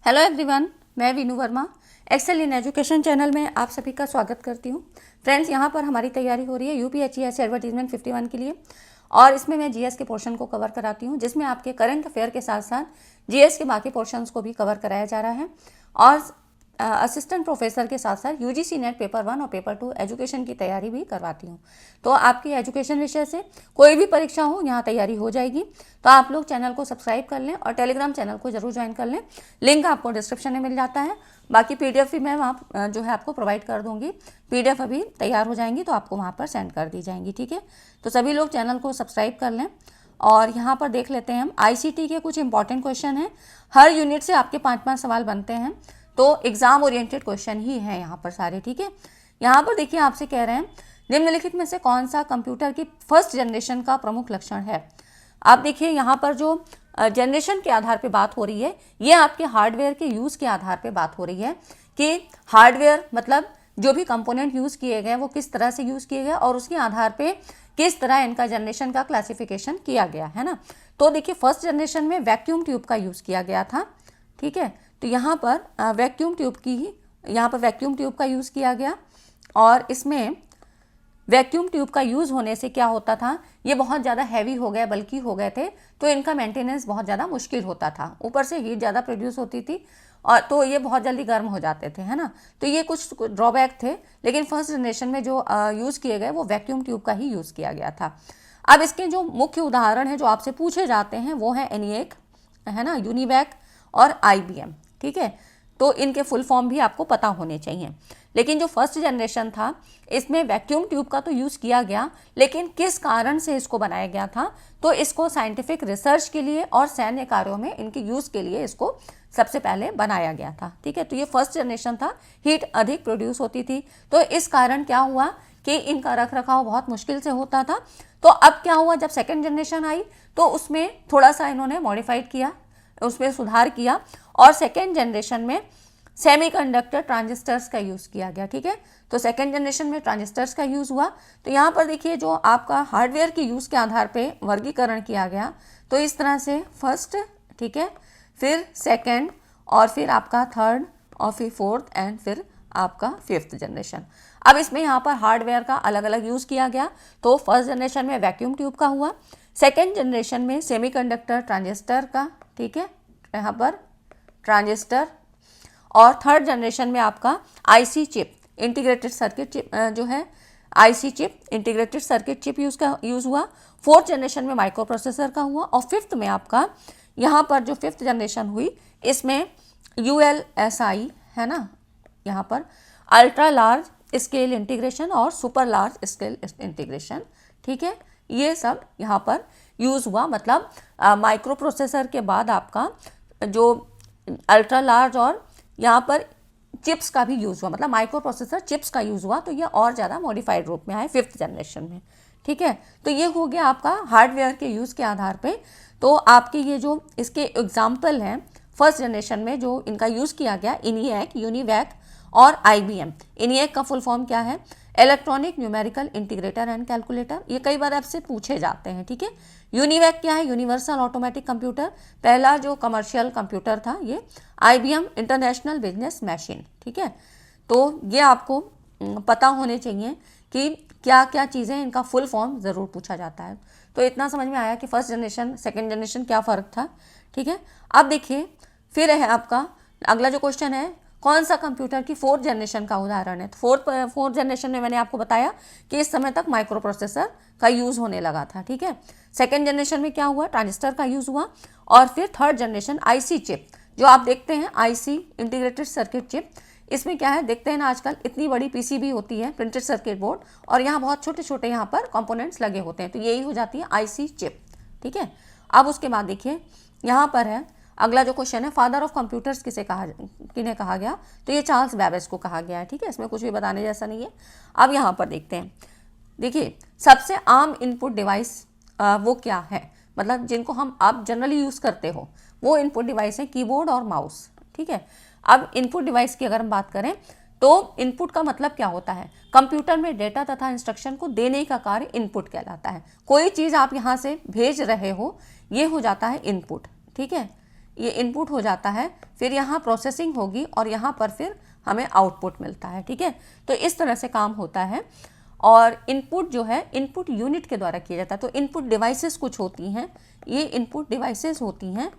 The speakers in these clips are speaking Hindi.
हेलो एवरीवन, मैं Veenu Verma Excel in Education channel में आप सभी का स्वागत करती हूँ। फ्रेंड्स, यहाँ पर हमारी तैयारी हो रही है यूपीएससी एडवर्टीजमेंट 51 के लिए और इसमें मैं जीएस के पोर्शन को कवर कराती हूँ, जिसमें आपके करंट अफेयर के साथ साथ जीएस के बाकी पोर्शंस को भी कवर कराया जा रहा है और असिस्टेंट प्रोफेसर के साथ साथ यूजीसी नेट पेपर 1 और पेपर 2 एजुकेशन की तैयारी भी करवाती हूँ। तो आपकी एजुकेशन विषय से कोई भी परीक्षा हो, यहाँ तैयारी हो जाएगी। तो आप लोग चैनल को सब्सक्राइब कर लें और टेलीग्राम चैनल को जरूर ज्वाइन कर लें। लिंक आपको डिस्क्रिप्शन में मिल जाता है। बाकी पीडीएफ भी मैं वहाँ जो है आपको प्रोवाइड कर दूँगी। पीडीएफ अभी तैयार हो जाएंगी तो आपको वहाँ पर सेंड कर दी जाएंगी। ठीक है, तो सभी लोग चैनल को सब्सक्राइब कर लें। और यहाँ पर देख लेते हैं हम आईसीटी के कुछ इंपॉर्टेंट क्वेश्चन हैं। हर यूनिट से आपके 5-5 सवाल बनते हैं, तो एग्जाम ओरिएंटेड क्वेश्चन ही है यहाँ पर सारे। ठीक है, यहाँ पर देखिए आपसे कह रहे हैं निम्नलिखित में से कौन सा कंप्यूटर की फर्स्ट जनरेशन का प्रमुख लक्षण है। आप देखिए यहाँ पर जो जनरेशन के आधार पे बात हो रही है, ये आपके हार्डवेयर के यूज़ के आधार पे बात हो रही है कि हार्डवेयर मतलब जो भी कंपोनेंट यूज़ किए गए वो किस तरह से यूज़ किए गए और उसके आधार पे किस तरह इनका जनरेशन का क्लासिफिकेशन किया गया है ना। तो देखिए फर्स्ट जनरेशन में वैक्यूम ट्यूब का यूज़ किया गया था। ठीक है, तो यहाँ पर वैक्यूम ट्यूब का यूज़ किया गया और इसमें वैक्यूम ट्यूब का यूज़ होने से क्या होता था, ये बहुत ज़्यादा हैवी हो गए, बल्कि हो गए थे, तो इनका मेंटेनेंस बहुत ज़्यादा मुश्किल होता था। ऊपर से हीट ज़्यादा प्रोड्यूस होती थी और तो ये बहुत जल्दी गर्म हो जाते थे, है ना। तो ये कुछ ड्रॉबैक थे, लेकिन फर्स्ट जनरेशन में जो यूज़ किए गए वो वैक्यूम ट्यूब का ही यूज़ किया गया था। अब इसके जो मुख्य उदाहरण हैं जो आपसे पूछे जाते हैं वो है एनिएक, है ना, यूनिवैक और आईबीएम। ठीक है, तो इनके फुल फॉर्म भी आपको पता होने चाहिए। लेकिन जो फर्स्ट जनरेशन था इसमें वैक्यूम ट्यूब का तो यूज़ किया गया, लेकिन किस कारण से इसको बनाया गया था, तो इसको साइंटिफिक रिसर्च के लिए और सैन्य कार्यों में इनके यूज़ के लिए इसको सबसे पहले बनाया गया था। ठीक है, तो ये फर्स्ट जनरेशन था, हीट अधिक प्रोड्यूस होती थी, तो इस कारण क्या हुआ कि इनका रख रखाव बहुत मुश्किल से होता था। तो अब क्या हुआ, जब सेकेंड जनरेशन आई तो उसमें थोड़ा सा इन्होंने मॉडिफाइड किया, उसमें सुधार किया और सेकेंड जनरेशन में सेमीकंडक्टर ट्रांजिस्टर्स का यूज़ किया गया। ठीक है, तो सेकेंड जनरेशन में ट्रांजिस्टर्स का यूज़ हुआ। तो यहाँ पर देखिए जो आपका हार्डवेयर के यूज़ के आधार पे वर्गीकरण किया गया, तो इस तरह से फर्स्ट, ठीक है, फिर सेकेंड और फिर आपका थर्ड और फिर फोर्थ एंड फिर आपका फिफ्थ जनरेशन। अब इसमें यहाँ पर हार्डवेयर का अलग अलग यूज़ किया गया। तो फर्स्ट जनरेशन में वैक्यूम ट्यूब का हुआ, सेकेंड जनरेशन में सेमीकंडक्टर ट्रांजिस्टर का, ठीक है, यहाँ पर ट्रांजिस्टर, और थर्ड जनरेशन में आपका IC chip, integrated circuit chip जो है IC chip, integrated circuit chip use हुआ। फोर्थ जनरेशन में माइक्रो प्रोसेसर का हुआ और फिफ्थ में आपका यहाँ पर जो फिफ्थ जनरेशन हुई इसमें यूएलएसआई, है ना, यहाँ पर अल्ट्रा लार्ज स्केल इंटीग्रेशन और सुपर लार्ज स्केल इंटीग्रेशन। ठीक है, ये सब यहाँ पर यूज़ हुआ। मतलब माइक्रो प्रोसेसर के बाद आपका जो अल्ट्रा लार्ज और यहाँ पर चिप्स का भी यूज़ हुआ, मतलब माइक्रो प्रोसेसर चिप्स का यूज़ हुआ, तो ये और ज़्यादा मॉडिफाइड रूप में आए फिफ्थ जनरेशन में। ठीक है, तो ये हो गया आपका हार्डवेयर के यूज़ के आधार पे। तो आपके ये जो इसके एग्जाम्पल हैं फर्स्ट जनरेशन में जो इनका यूज़ किया गया, इनिएक, यूनिवैक और आईबीएम। इनिएक का फुल फॉर्म क्या है, electronic numerical integrator and calculator, ये कई बार आपसे पूछे जाते हैं। ठीक है, यूनिवैक क्या है, यूनिवर्सल ऑटोमेटिक कंप्यूटर, पहला जो कमर्शियल कंप्यूटर था ये। IBM international business machine. ठीक है, तो ये आपको पता होने चाहिए कि क्या क्या चीज़ें, इनका फुल फॉर्म ज़रूर पूछा जाता है। तो इतना समझ में आया कि फर्स्ट जनरेशन सेकेंड जनरेशन क्या फ़र्क था। ठीक है, अब देखिए फिर है आपका अगला जो क्वेश्चन है, कौन सा कंप्यूटर की फोर्थ जनरेशन का उदाहरण है। तो फोर्थ जनरेशन में मैंने आपको बताया कि इस समय तक माइक्रो प्रोसेसर का यूज़ होने लगा था। ठीक है, सेकेंड जनरेशन में क्या हुआ, ट्रांजिस्टर का यूज़ हुआ और फिर थर्ड जनरेशन आईसी चिप, जो आप देखते हैं आईसी इंटीग्रेटेड सर्किट चिप, इसमें क्या है, देखते हैं ना आजकल इतनी बड़ी पीसीबी होती है, प्रिंटेड सर्किट बोर्ड, और यहाँ बहुत छोटे छोटे यहाँ पर कंपोनेंट्स लगे होते हैं, तो यही हो जाती है आईसी चिप। ठीक है, अब उसके बाद देखिए यहाँ पर है अगला जो क्वेश्चन है, फादर ऑफ कंप्यूटर्स किन्हें कहा गया, तो ये चार्ल्स बैबेज को कहा गया है। ठीक है, इसमें कुछ भी बताने जैसा नहीं है। अब यहाँ पर देखते हैं, देखिए सबसे आम इनपुट डिवाइस वो क्या है, मतलब जिनको हम आप जनरली यूज़ करते हो वो इनपुट डिवाइस है कीबोर्ड और माउस। ठीक है, अब इनपुट डिवाइस की अगर हम बात करें तो इनपुट का मतलब क्या होता है, कंप्यूटर में डेटा तथा इंस्ट्रक्शन को देने का कार्य इनपुट कहलाता है। कोई चीज़ आप यहाँ से भेज रहे हो, ये हो जाता है इनपुट। ठीक है, ये इनपुट हो जाता है, फिर यहाँ प्रोसेसिंग होगी और यहाँ पर फिर हमें आउटपुट मिलता है। ठीक है, तो इस तरह से काम होता है। और इनपुट जो है इनपुट यूनिट के द्वारा किया जाता है। तो इनपुट डिवाइसेस कुछ होती हैं, ये इनपुट डिवाइसेस होती हैं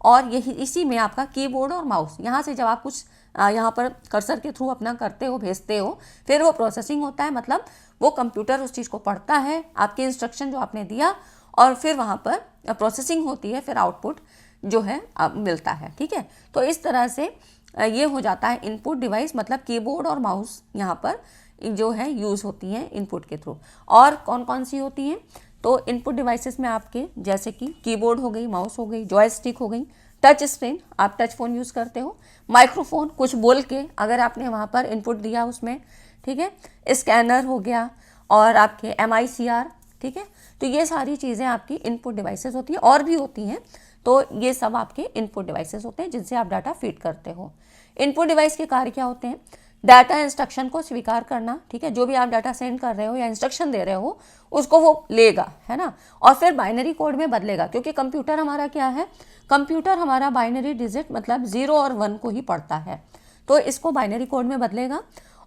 और यही इसी में आपका कीबोर्ड और माउस, यहाँ से जब आप कुछ यहाँ पर कर्सर के थ्रू अपना करते हो, भेजते हो, फिर वो प्रोसेसिंग होता है, मतलब वो कंप्यूटर उस चीज़ को पढ़ता है, आपके इंस्ट्रक्शन जो आपने दिया, और फिर वहाँ पर प्रोसेसिंग होती है, फिर आउटपुट जो है मिलता है। ठीक है, तो इस तरह से ये हो जाता है इनपुट डिवाइस, मतलब कीबोर्ड और माउस यहाँ पर जो है यूज़ होती हैं इनपुट के थ्रू। और कौन कौन सी होती हैं, तो इनपुट डिवाइसेस में आपके जैसे कि कीबोर्ड हो गई, माउस हो गई, जॉयस्टिक हो गई, टच स्क्रीन, आप टच फ़ोन यूज़ करते हो, माइक्रोफोन, कुछ बोल के अगर आपने वहाँ पर इनपुट दिया उसमें, ठीक है, स्कैनर हो गया, और आपके MICR, ठीक है, तो ये सारी चीज़ें आपकी इनपुट डिवाइसेस होती हैं। और भी होती हैं, तो ये सब आपके इनपुट डिवाइसेस होते हैं जिनसे आप डाटा फीड करते हो। इनपुट डिवाइस के कार्य क्या होते हैं, डाटा इंस्ट्रक्शन को स्वीकार करना, ठीक है, जो भी आप डाटा सेंड कर रहे हो या इंस्ट्रक्शन दे रहे हो उसको वो लेगा, है ना, और फिर बाइनरी कोड में बदलेगा, क्योंकि कंप्यूटर हमारा क्या है, कंप्यूटर हमारा बाइनरी डिजिट मतलब 0 और 1 को ही पढ़ता है, तो इसको बाइनरी कोड में बदलेगा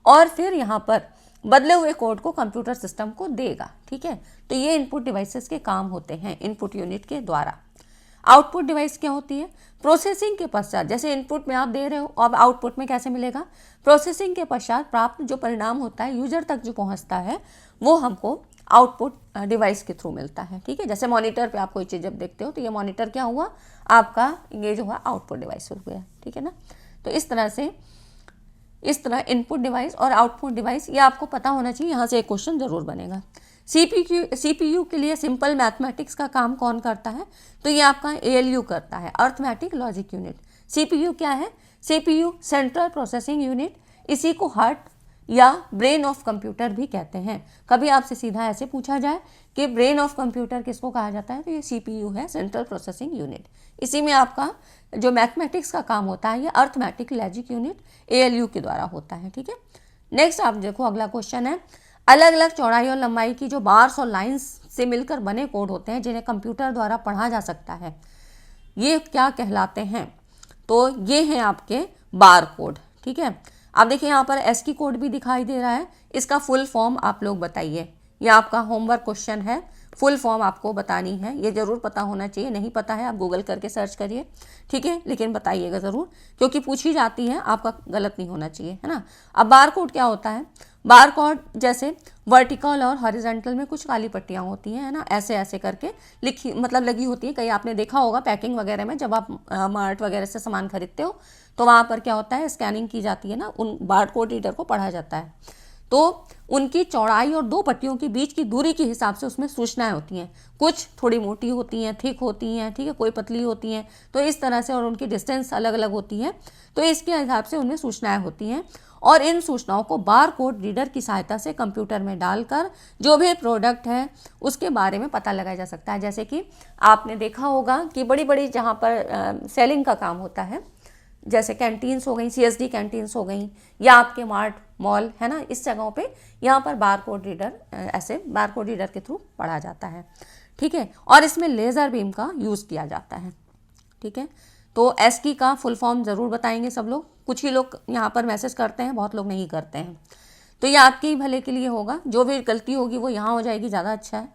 और फिर यहाँ पर बदले हुए कोड को कंप्यूटर सिस्टम को देगा। ठीक है, तो ये इनपुट डिवाइसेस के काम होते हैं इनपुट यूनिट के द्वारा। आउटपुट डिवाइस क्या होती है, प्रोसेसिंग के पश्चात, जैसे इनपुट में आप दे रहे हो, अब आउटपुट में कैसे मिलेगा, प्रोसेसिंग के पश्चात प्राप्त जो परिणाम होता है यूजर तक जो पहुंचता है वो हमको आउटपुट डिवाइस के थ्रू मिलता है। ठीक है, जैसे मॉनिटर पे आप कोई चीज़ जब देखते हो तो ये मॉनिटर क्या हुआ, आपका ये जो है आउटपुट डिवाइस हो गया। ठीक है ना, तो इस तरह इनपुट डिवाइस और आउटपुट डिवाइस ये आपको पता होना चाहिए, यहाँ से एक क्वेश्चन जरूर बनेगा। CPU के लिए सिंपल मैथमेटिक्स का काम कौन करता है, तो ये आपका ALU करता है, अर्थमेटिक लॉजिक यूनिट। CPU क्या है, CPU सेंट्रल प्रोसेसिंग यूनिट, इसी को हार्ट या ब्रेन ऑफ कंप्यूटर भी कहते हैं। कभी आपसे सीधा ऐसे पूछा जाए कि ब्रेन ऑफ कंप्यूटर किसको कहा जाता है, तो ये CPU है, सेंट्रल प्रोसेसिंग यूनिट। इसी में आपका जो मैथमेटिक्स का काम होता है ये अर्थमेटिक लॉजिक यूनिट ALU के द्वारा होता है। ठीक है, नेक्स्ट आप देखो, अगला क्वेश्चन है, अलग अलग चौड़ाई और लंबाई की जो बार्स और लाइंस से मिलकर बने कोड होते हैं जिन्हें कंप्यूटर द्वारा पढ़ा जा सकता है, ये क्या कहलाते हैं, तो ये हैं आपके बार कोड। ठीक है, आप देखिए यहाँ पर ASCII कोड भी दिखाई दे रहा है, इसका फुल फॉर्म आप लोग बताइए, ये आपका होमवर्क क्वेश्चन है, फुल फॉर्म आपको बतानी है, ये ज़रूर पता होना चाहिए, नहीं पता है आप गूगल करके सर्च करिए, ठीक है, लेकिन बताइएगा ज़रूर, क्योंकि पूछी जाती है, आपका गलत नहीं होना चाहिए, है ना। अब बार कोड क्या होता है, बार कोड जैसे वर्टिकल और हॉरिजॉन्टल में कुछ काली पट्टियाँ होती हैं, है ना, ऐसे ऐसे करके लिखी मतलब लगी होती है, कहीं आपने देखा होगा पैकिंग वगैरह में, जब आप मार्ट वगैरह से सामान खरीदते हो तो वहाँ पर क्या होता है, स्कैनिंग की जाती है ना, उन बार कोड रीडर को पढ़ा जाता है, तो उनकी चौड़ाई और दो पट्टियों के बीच की दूरी के हिसाब से उसमें सूचनाएं होती हैं, कुछ थोड़ी मोटी होती हैं, थिक होती हैं, ठीक है, कोई पतली होती हैं, तो इस तरह से, और उनकी डिस्टेंस अलग अलग होती है, तो इसके हिसाब से उनमें सूचनाएं होती हैं, और इन सूचनाओं को बार कोड रीडर की सहायता से कंप्यूटर में डालकर जो भी प्रोडक्ट है उसके बारे में पता लगाया जा सकता है। जैसे कि आपने देखा होगा कि बड़ी बड़ी जहाँ पर सेलिंग का काम होता है, जैसे कैंटीन्स हो गई, CSD कैंटीन्स हो गई, या आपके मार्ट मॉल, है ना, इस जगहों पे यहाँ पर बार कोड रीडर, ऐसे बार कोड रीडर के थ्रू पढ़ा जाता है। ठीक है, और इसमें लेज़र बीम का यूज़ किया जाता है। ठीक है, तो ASCII का फुल फॉर्म ज़रूर बताएंगे सब लोग, कुछ ही लोग यहाँ पर मैसेज करते हैं, बहुत लोग नहीं करते हैं, तो ये आपके ही भले के लिए होगा, जो भी गलती होगी वो यहाँ हो जाएगी, ज़्यादा अच्छा है।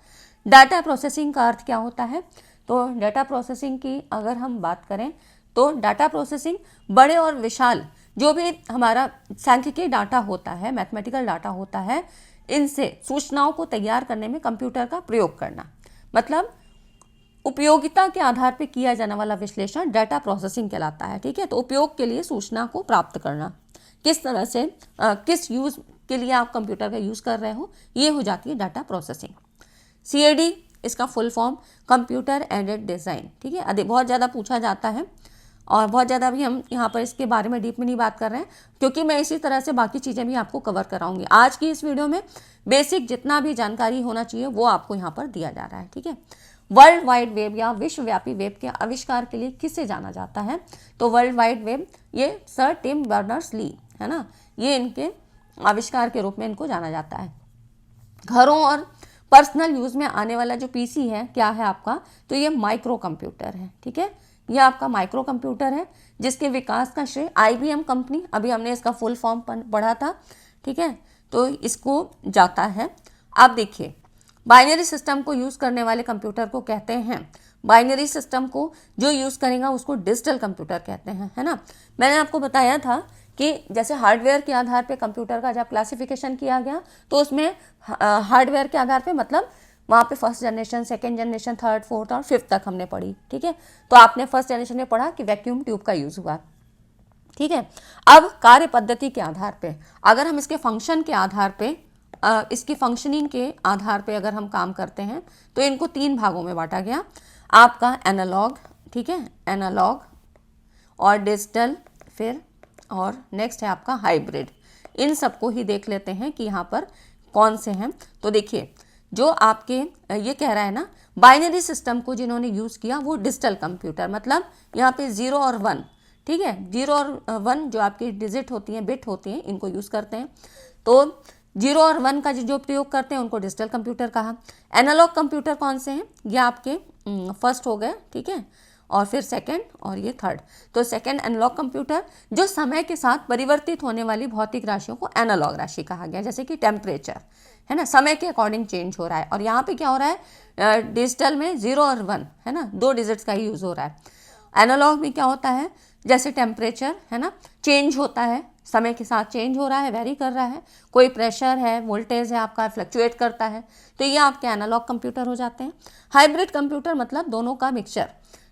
डाटा प्रोसेसिंग का अर्थ क्या होता है, तो डाटा प्रोसेसिंग की अगर हम बात करें तो डाटा प्रोसेसिंग बड़े और विशाल जो भी हमारा सांख्यिकीय डाटा होता है, मैथमेटिकल डाटा होता है, इनसे सूचनाओं को तैयार करने में कंप्यूटर का प्रयोग करना, मतलब उपयोगिता के आधार पर किया जाने वाला विश्लेषण डाटा प्रोसेसिंग कहलाता है। ठीक है, तो उपयोग के लिए सूचना को प्राप्त करना, किस तरह से किस यूज़ के लिए आप कंप्यूटर का यूज़ कर रहे हो, ये हो जाती है डाटा प्रोसेसिंग। CAD इसका full form computer aided design. ठीक है, बहुत ज़्यादा पूछा जाता है और बहुत ज़्यादा भी हम यहाँ पर इसके बारे में डीप में नहीं बात कर रहे हैं, क्योंकि मैं इसी तरह से बाकी चीज़ें भी आपको कवर कराऊंगी। आज की इस वीडियो में बेसिक जितना भी जानकारी होना चाहिए वो आपको यहाँ पर दिया जा रहा है। ठीक है, वर्ल्ड वाइड वेब या विश्वव्यापी वेब के आविष्कार के लिए किसे जाना जाता है, तो वर्ल्ड वाइड वेब ये सर टिम बर्नर्स-ली, है ना, ये इनके आविष्कार के रूप में इनको जाना जाता है। घरों और पर्सनल यूज़ में आने वाला जो PC है क्या है आपका, तो ये माइक्रो कंप्यूटर है। ठीक है, ये आपका माइक्रो कंप्यूटर है जिसके विकास का श्रेय IBM कंपनी, अभी हमने इसका फुल फॉर्म पढ़ा था, ठीक है, तो इसको जाता है। आप देखिए, बाइनरी सिस्टम को यूज़ करने वाले कंप्यूटर को कहते हैं, बाइनरी सिस्टम को जो यूज़ करेगा उसको डिजिटल कंप्यूटर कहते हैं, है ना। मैंने आपको बताया था कि जैसे हार्डवेयर के आधार पे कंप्यूटर का जब क्लासिफिकेशन किया गया तो उसमें हार्डवेयर के आधार पे मतलब वहाँ पे first generation, second generation, third, fourth और फिफ्थ तक हमने पढ़ी, ठीक है। तो आपने फर्स्ट जनरेशन में पढ़ा कि वैक्यूम ट्यूब का यूज़ हुआ, ठीक है। अब कार्य पद्धति के आधार पे, अगर हम इसके फंक्शन के आधार पे, इसकी फंक्शनिंग के आधार पे अगर हम काम करते हैं तो इनको 3 भागों में बांटा गया। आपका एनालॉग, ठीक है, एनालॉग और डिजिटल, फिर और नेक्स्ट है आपका हाइब्रिड। इन सबको ही देख लेते हैं कि यहाँ पर कौन से हैं। तो देखिए, जो आपके ये कह रहा है ना, बाइनरी सिस्टम को जिन्होंने यूज़ किया वो डिजिटल कंप्यूटर, मतलब यहाँ पे 0 और 1, ठीक है, 0 और 1 जो आपकी डिजिट होती हैं, बिट होती हैं, इनको यूज़ करते हैं। तो 0 और 1 का जो प्रयोग करते हैं उनको डिजिटल कंप्यूटर कहा। एनालॉग कंप्यूटर कौन से हैं, ये आपके फर्स्ट हो गए, ठीक है, और फिर सेकंड और ये थर्ड। तो सेकंड एनालॉग कंप्यूटर, जो समय के साथ परिवर्तित होने वाली भौतिक राशियों को एनालॉग राशि कहा गया, जैसे कि टेम्परेचर, है ना, समय के अकॉर्डिंग चेंज हो रहा है। और यहाँ पे क्या हो रहा है, डिजिटल में 0 और 1, है ना, 2 डिजिट्स का ही यूज़ हो रहा है। एनालॉग में क्या होता है, जैसे टेम्परेचर, है ना, चेंज होता है, समय के साथ चेंज हो रहा है, वेरी कर रहा है, कोई प्रेशर है, वोल्टेज है आपका, फ्लक्चुएट करता है, तो ये आपके एनालॉग कंप्यूटर हो जाते हैं। हाइब्रिड कंप्यूटर मतलब दोनों का मिक्सचर,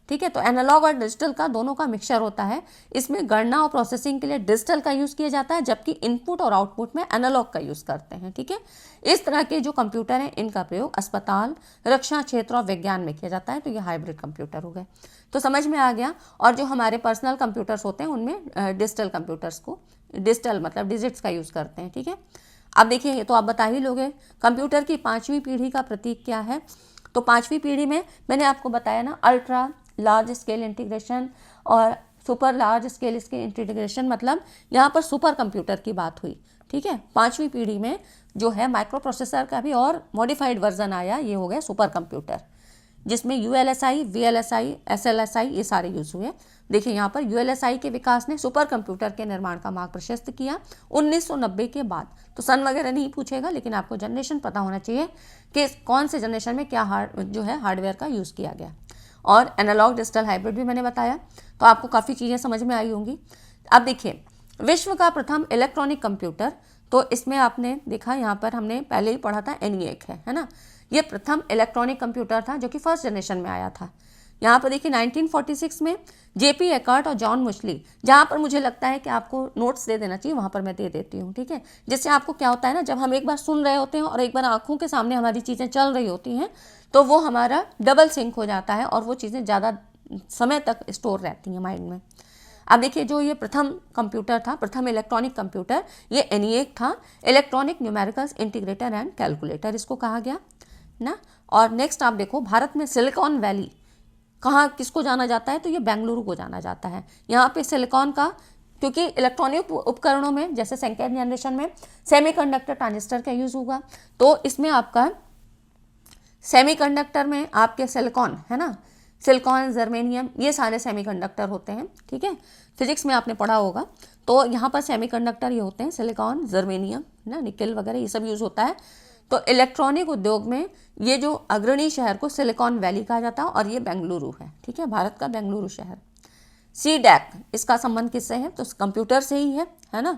ठीक है। तो एनालॉग और डिजिटल का दोनों का मिक्सचर होता है। इसमें गणना और प्रोसेसिंग के लिए डिजिटल का यूज़ किया जाता है, जबकि इनपुट और आउटपुट में एनालॉग का यूज़ करते हैं, ठीक है। इस तरह के जो कंप्यूटर हैं इनका प्रयोग अस्पताल, रक्षा क्षेत्र और विज्ञान में किया जाता है। तो ये हाइब्रिड कंप्यूटर हो गए। तो समझ में आ गया। और जो हमारे पर्सनल कंप्यूटर्स होते हैं उनमें डिजिटल कंप्यूटर्स को, डिजिटल मतलब डिजिट्स का यूज़ करते हैं, ठीक है। अब देखिए, ये तो आप बता ही लोगे, कंप्यूटर की 5वीं पीढ़ी का प्रतीक क्या है। तो 5वीं पीढ़ी में मैंने आपको बताया ना, अल्ट्रा लार्ज स्केल इंटीग्रेशन और सुपर लार्ज स्केल इसके इंटीग्रेशन, मतलब यहाँ पर सुपर कंप्यूटर की बात हुई, ठीक है। 5वीं पीढ़ी में जो है माइक्रो प्रोसेसर का भी और मॉडिफाइड वर्जन आया, ये हो गया सुपर कंप्यूटर, जिसमें ULSI, VLSI, SLSI ये सारे यूज़ हुए। देखिए यहाँ पर ULSI के विकास ने सुपर कंप्यूटर के निर्माण का मार्ग प्रशस्त किया 1990 के बाद। तो सन वगैरह नहीं पूछेगा, लेकिन आपको जनरेशन पता होना चाहिए कि कौन से जनरेशन में क्या हार्डवेयर का यूज़ किया गया। और एनालॉग, डिजिटल, हाइब्रिड भी मैंने बताया, तो आपको काफ़ी चीज़ें समझ में आई होंगी। अब देखिए, विश्व का प्रथम इलेक्ट्रॉनिक कंप्यूटर, तो इसमें आपने देखा, यहाँ पर हमने पहले ही पढ़ा था, ENIAC है ना, ये प्रथम इलेक्ट्रॉनिक कंप्यूटर था जो कि फर्स्ट जनरेशन में आया था। यहाँ पर देखिए 1946 में JP एकर्ट और जॉन मुशली, जहाँ पर मुझे लगता है कि आपको नोट्स दे देना चाहिए, वहाँ पर मैं दे देती हूँ, ठीक है। जिससे आपको क्या होता है ना, जब हम एक बार सुन रहे होते हैं और एक बार आंखों के सामने हमारी चीज़ें चल रही होती हैं, तो वो हमारा डबल सिंक हो जाता है और वो चीज़ें ज़्यादा समय तक स्टोर रहती हैं माइंड में। अब देखिए, जो ये प्रथम कंप्यूटर था, प्रथम इलेक्ट्रॉनिक कंप्यूटर, ये ENIAC था, electronic numericals integrator and calculator इसको कहा गया ना। और नेक्स्ट आप देखो, भारत में सिलिकॉन वैली कहाँ किसको जाना जाता है, तो ये बेंगलुरु को जाना जाता है। यहाँ पे सिलिकॉन का, क्योंकि इलेक्ट्रॉनिक उपकरणों में जैसे सेकेंड जनरेशन में सेमीकंडक्टर ट्रांजिस्टर का यूज़ होगा, तो इसमें आपका सेमीकंडक्टर में आपके सिलिकॉन, है ना, सिलिकॉन, जर्मेनियम, ये सारे सेमीकंडक्टर होते हैं, ठीक है। फिजिक्स में आपने पढ़ा होगा। तो यहाँ पर सेमीकंडक्टर ये होते हैं, सिलिकॉन, जर्मेनियम, ना, निकल वगैरह ये सब यूज़ होता है। तो इलेक्ट्रॉनिक उद्योग में ये जो अग्रणी शहर को सिलिकॉन वैली कहा जाता है और ये बेंगलुरु है, ठीक है, भारत का बेंगलुरु शहर। CDAC, इसका संबंध किससे है, तो कंप्यूटर से ही है ना।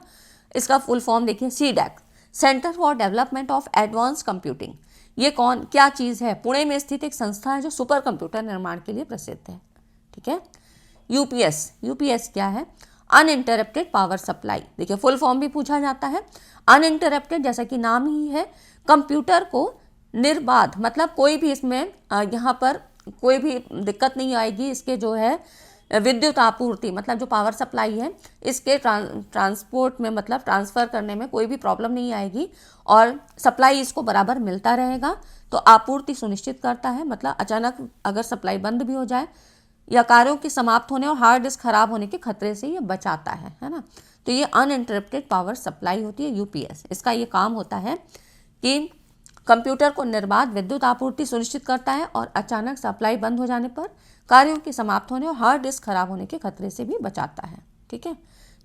इसका फुल फॉर्म देखिए, CDAC, centre for development of advance computing. ये क्या चीज़ है, पुणे में स्थित एक संस्था है जो सुपर कंप्यूटर निर्माण के लिए प्रसिद्ध है, ठीक है। UPS क्या है, अनइंटरप्टेड पावर सप्लाई। देखिए, फुल फॉर्म भी पूछा जाता है। अनइंटरप्टेड, जैसा कि नाम ही है, कंप्यूटर को निर्बाध, मतलब कोई भी इसमें यहाँ पर कोई भी दिक्कत नहीं आएगी, इसके जो है विद्युत आपूर्ति, मतलब जो पावर सप्लाई है, इसके ट्रांसपोर्ट में, मतलब ट्रांसफ़र करने में कोई भी प्रॉब्लम नहीं आएगी, और सप्लाई इसको बराबर मिलता रहेगा। तो आपूर्ति सुनिश्चित करता है, मतलब अचानक अगर सप्लाई बंद भी हो जाए या कार्यों के समाप्त होने और हार्ड डिस्क खराब होने के खतरे से ये बचाता है ना। तो ये अनइंटरप्टेड पावर सप्लाई होती है UPS। इसका ये काम होता है कि कंप्यूटर को निर्बाध विद्युत आपूर्ति सुनिश्चित करता है और अचानक सप्लाई बंद हो जाने पर कार्यों के समाप्त होने और हार्ड डिस्क खराब होने के खतरे से भी बचाता है। ठीक है,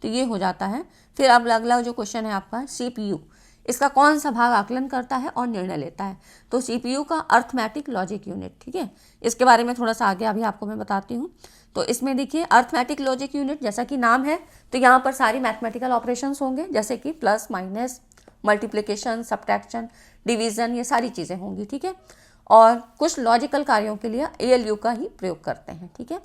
तो ये हो जाता है। फिर अब अगला जो क्वेश्चन है आपका CPU, इसका कौन सा भाग आकलन करता है और निर्णय लेता है? तो CPU का अर्थमेटिक लॉजिक यूनिट। ठीक है, इसके बारे में थोड़ा सा आगे अभी आपको मैं बताती हूँ। तो इसमें देखिए अर्थमेटिक लॉजिक यूनिट, जैसा कि नाम है तो यहाँ पर सारी मैथमेटिकल ऑपरेशंस होंगे, जैसे कि plus minus, multiplication, subtraction, division, ये सारी चीज़ें होंगी। ठीक है, और कुछ लॉजिकल कार्यों के लिए ALU का ही प्रयोग करते हैं। ठीक है,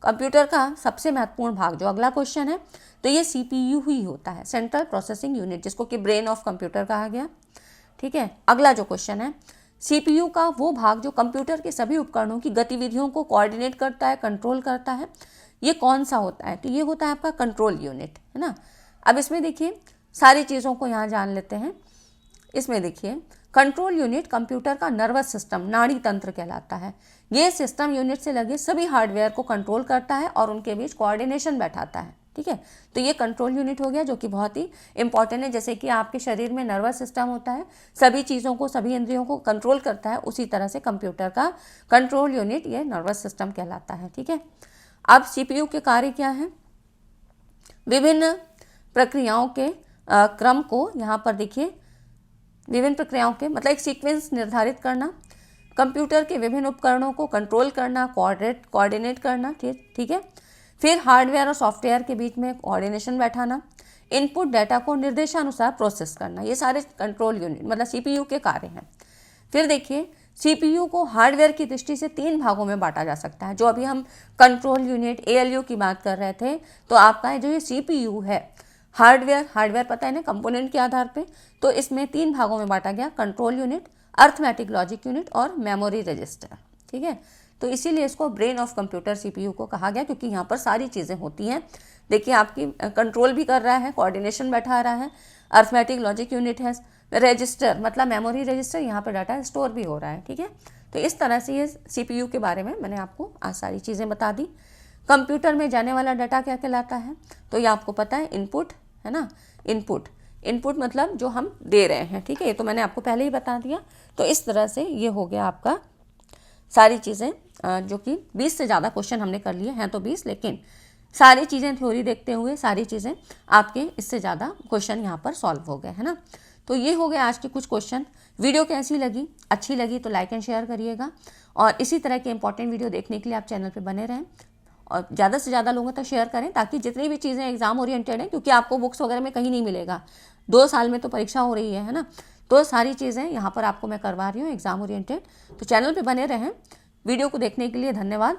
कंप्यूटर का सबसे महत्वपूर्ण भाग जो अगला क्वेश्चन है तो ये CPU ही होता है, सेंट्रल प्रोसेसिंग यूनिट, जिसको कि ब्रेन ऑफ कंप्यूटर कहा गया। ठीक है, अगला जो क्वेश्चन है, CPU का वो भाग जो कंप्यूटर के सभी उपकरणों की गतिविधियों को कोऑर्डिनेट करता है, कंट्रोल करता है, ये कौन सा होता है? तो ये होता है आपका कंट्रोल यूनिट, है ना। अब इसमें देखिए सारी चीज़ों को यहाँ जान लेते हैं। इसमें देखिए कंट्रोल यूनिट कंप्यूटर का नर्वस सिस्टम, नाड़ी तंत्र कहलाता है। ये सिस्टम यूनिट से लगे सभी हार्डवेयर को कंट्रोल करता है और उनके बीच कोऑर्डिनेशन बैठाता है। ठीक है, तो ये कंट्रोल यूनिट हो गया, जो कि बहुत ही इंपॉर्टेंट है। जैसे कि आपके शरीर में नर्वस सिस्टम होता है, सभी चीज़ों को, सभी इंद्रियों को कंट्रोल करता है, उसी तरह से कंप्यूटर का कंट्रोल यूनिट ये नर्वस सिस्टम कहलाता है। ठीक है, अब CPU के कार्य क्या है? विभिन्न प्रक्रियाओं के क्रम को यहाँ पर देखिए, विभिन्न प्रक्रियाओं के मतलब एक सीक्वेंस निर्धारित करना, कंप्यूटर के विभिन्न उपकरणों को कंट्रोल करना, कोऑर्डिनेट करना। ठीक है, फिर हार्डवेयर और सॉफ्टवेयर के बीच में कोऑर्डिनेशन बैठाना, इनपुट डाटा को निर्देशानुसार प्रोसेस करना, ये सारे कंट्रोल यूनिट मतलब CPU के कार्य हैं। फिर देखिए CPU को हार्डवेयर की दृष्टि से 3 भागों में बांटा जा सकता है। जो अभी हम कंट्रोल यूनिट ALU की बात कर रहे थे, तो आपका जो ये CPU है, हार्डवेयर पता है ना, कंपोनेंट के आधार पे, तो इसमें 3 भागों में बांटा गया, control unit, arithmetic logic unit और मेमोरी रजिस्टर। ठीक है, तो इसीलिए इसको ब्रेन ऑफ कंप्यूटर CPU को कहा गया, क्योंकि यहाँ पर सारी चीज़ें होती हैं। देखिए आपकी कंट्रोल भी कर रहा है, कोऑर्डिनेशन बैठा रहा है, अर्थमेटिक लॉजिक यूनिट है, रजिस्टर मतलब मेमोरी रजिस्टर, यहाँ पर डाटा स्टोर भी हो रहा है। ठीक है, तो इस तरह से ये CPU के बारे में मैंने आपको आज सारी चीज़ें बता दी। कंप्यूटर में जाने वाला डाटा क्या कहलाता है? तो ये आपको पता है, इनपुट, है ना। इनपुट मतलब जो हम दे रहे हैं। ठीक है, ये तो मैंने आपको पहले ही बता दिया। तो इस तरह से ये हो गया आपका सारी चीज़ें, जो कि 20 से ज़्यादा क्वेश्चन हमने कर लिए हैं, तो 20, लेकिन सारी चीज़ें थ्योरी देखते हुए सारी चीज़ें आपके इससे ज़्यादा क्वेश्चन यहाँ पर सॉल्व हो गए, है ना। तो ये हो गए आज के कुछ क्वेश्चन। वीडियो कैसी लगी? अच्छी लगी तो लाइक एंड शेयर करिएगा, और इसी तरह के इंपॉर्टेंट वीडियो देखने के लिए आप चैनल पर बने रहें और ज़्यादा से ज़्यादा लोगों तक शेयर करें, ताकि जितनी भी चीज़ें एग्जाम ओरिएंटेड हैं, क्योंकि आपको बुक्स वगैरह में कहीं नहीं मिलेगा, 2 साल में तो परीक्षा हो रही है ना, तो सारी चीज़ें यहाँ पर आपको मैं करवा रही हूँ एग्जाम ओरिएंटेड। तो चैनल पे बने रहें। वीडियो को देखने के लिए धन्यवाद।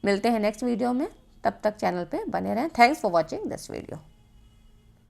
मिलते हैं नेक्स्ट वीडियो में, तब तक चैनल पे बने रहें। Thanks for watching this video.